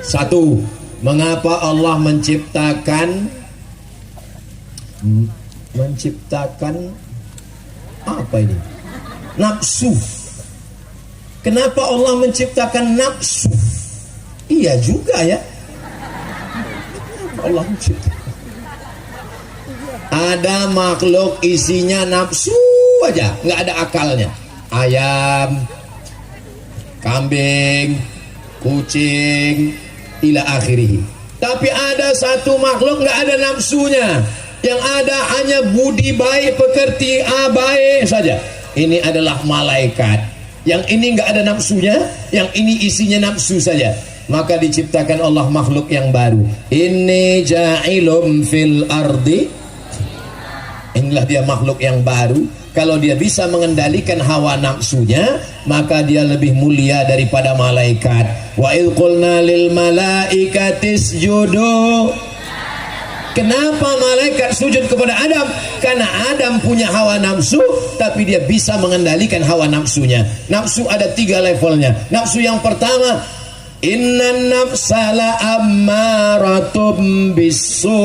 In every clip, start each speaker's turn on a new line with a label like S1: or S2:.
S1: Satu, mengapa Allah menciptakan apa ini? Nafsu. Kenapa Allah menciptakan nafsu? Iya juga ya. Allah menciptakan. Ada makhluk isinya nafsu aja, nggak ada akalnya. Ayam, kambing, kucing, ila akhirih. Tapi ada satu makhluk nggak ada nafsunya, yang ada hanya budi baik, pekerti baik saja. Ini adalah malaikat. Yang ini nggak ada nafsunya, yang ini isinya nafsu saja. Maka diciptakan Allah makhluk yang baru. Inni ja'ilum fil ardi. Inilah dia makhluk yang baru. Kalau dia bisa mengendalikan hawa nafsunya, maka dia lebih mulia daripada malaikat. Wa idh qulna lil malaikati isjudu. Kenapa malaikat sujud kepada Adam? Karena Adam punya hawa nafsu, tapi dia bisa mengendalikan hawa nafsunya. Nafsu ada 3 levelnya. Nafsu yang pertama, innan nafsala ammaratum bisu.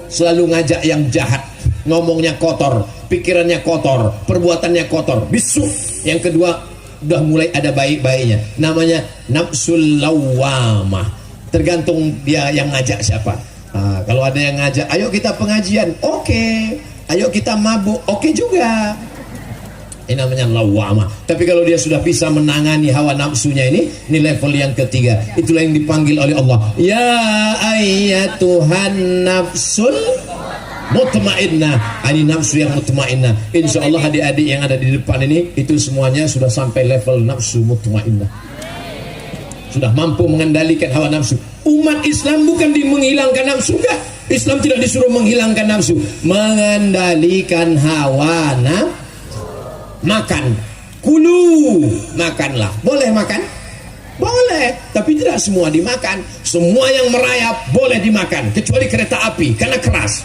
S1: Selalu ngajak yang jahat, ngomongnya kotor, pikirannya kotor, perbuatannya kotor, bisu. Yang kedua, udah mulai ada baik-baiknya, namanya nafsul lawamah. Tergantung dia yang ngajak siapa. Kalau ada yang ngajak, ayo kita pengajian, oke. Ayo kita mabuk, oke juga. Ini namanya lawamah. Tapi kalau dia sudah bisa menangani hawa nafsunya ini level yang ketiga. Itulah yang dipanggil oleh Allah. Ya ayyatuhan nafsul mutmainnah. Ini nafsu yang mutmainnah. Insya Allah adik-adik yang ada di depan ini, itu semuanya sudah sampai level nafsu mutmainnah. Sudah mampu mengendalikan hawa nafsu. Umat Islam bukan menghilangkan nafsu, enggak. Islam tidak disuruh menghilangkan nafsu, mengendalikan hawa nafsu. Makan, kulu, makanlah. Boleh makan? Boleh, tapi tidak semua dimakan. Semua yang merayap boleh dimakan, kecuali kereta api karena keras.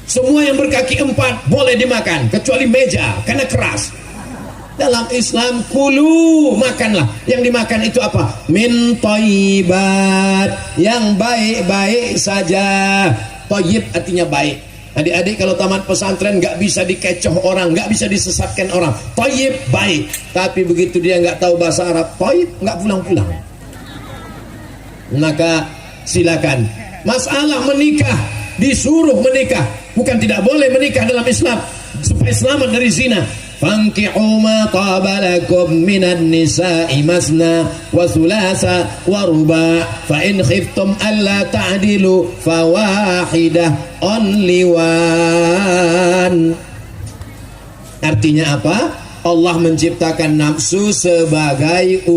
S1: Semua yang berkaki 4 boleh dimakan, kecuali meja karena keras. Dalam Islam, kulu, makanlah. Yang dimakan itu apa? Min thayyibat, yang baik-baik saja. Thayyib artinya baik. Adik-adik kalau tamat pesantren nggak bisa dikecoh orang, nggak bisa disesatkan orang. Thayyib, baik. Tapi begitu dia nggak tahu bahasa Arab, thayyib, nggak pulang-pulang. Maka silakan. Masalah menikah, disuruh menikah, bukan tidak boleh menikah dalam Islam, supaya selamat dari zina. Fankihu ma qabalakum minan nisa'i masna wa thulatha wa ruba' fa in khiftum alla ta'dilu fawahidah, only one. Artinya apa? Allah menciptakan nafsu sebagai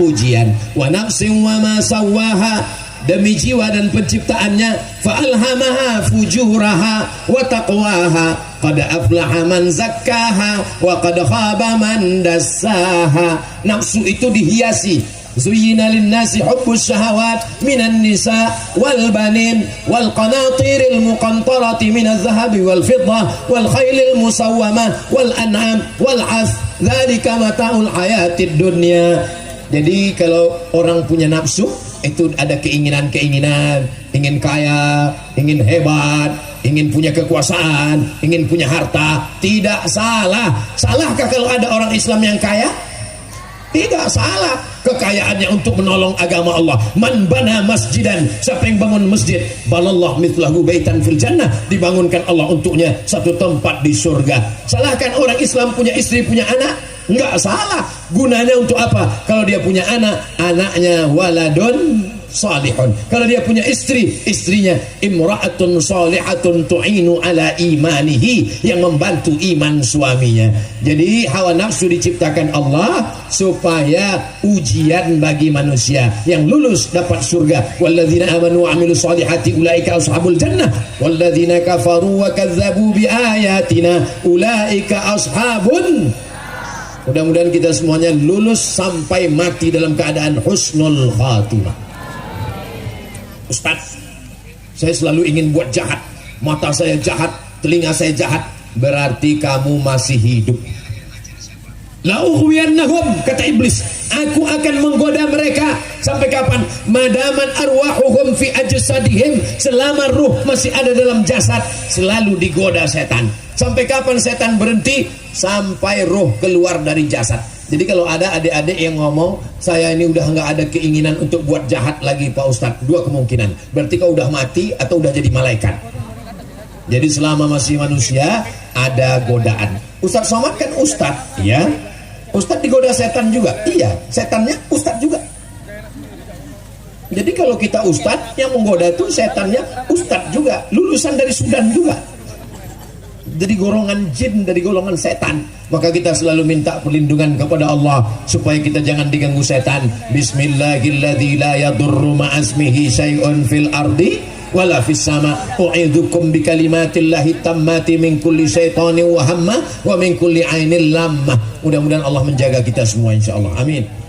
S1: ujian. Wa nafsin wa ma sawwaha, demi jiwa dan penciptaannya. Fa'alhamaha fujuraha wa taqwaha, qad aflaha man zakkaha wa qad khaba man dassaha. Nafsu itu dihiasi. Zuyyina lin-nasi hubbus syahawat minan nisa wal banin wal qanatiril muqantarati minadh dhahabi wal fiddah wal khailil musawwamah wal an'am wal 'as, dzalika mata'ul hayatid dunya. Jadi kalau orang punya nafsu, itu ada keinginan-keinginan, ingin kaya, ingin hebat, ingin punya kekuasaan, ingin punya harta. Tidak salah. Salahkah kalau ada orang Islam yang kaya? Tidak salah. Kekayaannya untuk menolong agama Allah. Man bana masjidan, siapa yang bangun masjid, banallahu mithlahu baitan fil jannah, dibangunkan Allah untuknya satu tempat di surga. Salahkan orang Islam punya istri, punya anak? Enggak salah. Gunanya untuk apa? Kalau dia punya anak, anaknya waladun salihun. Kalau dia punya istri, istrinya imra'atun salihatun tu'inu ala imanihi, yang membantu iman suaminya. Jadi hawa nafsu diciptakan Allah supaya ujian bagi manusia. Yang lulus dapat surga. Walladzina amanu wa 'amilus solihati ulaika ashabul jannah walladzina kafaru wa kadzdzabu biayatina ulaika ashabun. Mudah-mudahan kita semuanya lulus sampai mati dalam keadaan husnul khatimah. Ustaz, saya selalu ingin buat jahat, mata saya jahat, telinga saya jahat. Berarti kamu masih hidup. La ughwiyannahum, kata iblis, aku akan menggoda mereka sampai kapan? Madaman arwahuhum fi ajsadihim, selama ruh masih ada dalam jasad selalu digoda setan. Sampai kapan setan berhenti? Sampai ruh keluar dari jasad. Jadi kalau ada adik-adik yang ngomong, saya ini udah nggak ada keinginan untuk buat jahat lagi Pak Ustadz, dua kemungkinan, berarti kau udah mati atau udah jadi malaikat. Jadi selama masih manusia ada godaan. Ustadz Somad kan ustadz, ya. Ustadz digoda setan juga, iya. Setannya ustadz juga. Jadi kalau kita ustadz, yang menggoda itu setannya ustadz juga, lulusan dari Sudan juga. Jadi golongan jin, dari golongan setan. Maka kita selalu minta perlindungan kepada Allah supaya kita jangan diganggu setan. Bismillahirrahmanirrahim. La yadurru ma'asmihi syai'un fil ardi wala fis sama. U'idzukum bi kalimatillahi tammati min kulli syaitanin wa hamma wa min kulli ainil lamma. Mudah-mudahan Allah menjaga kita semua insyaallah. Amin.